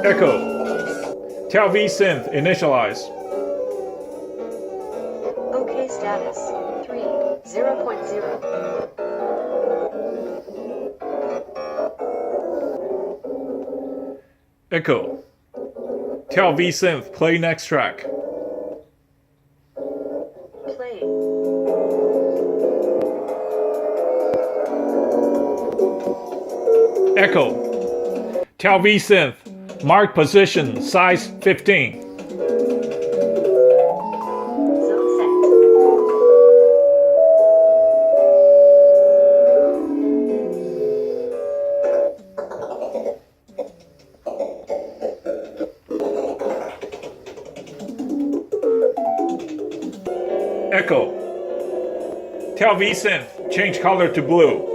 Echo. Tell vSynth initialize. OK status 3 0.0. Echo. Tell vSynth play next track. Play. Echo. Tell vSynth mark position size 15. Zone set. Echo. Tell vSynth change color to blue.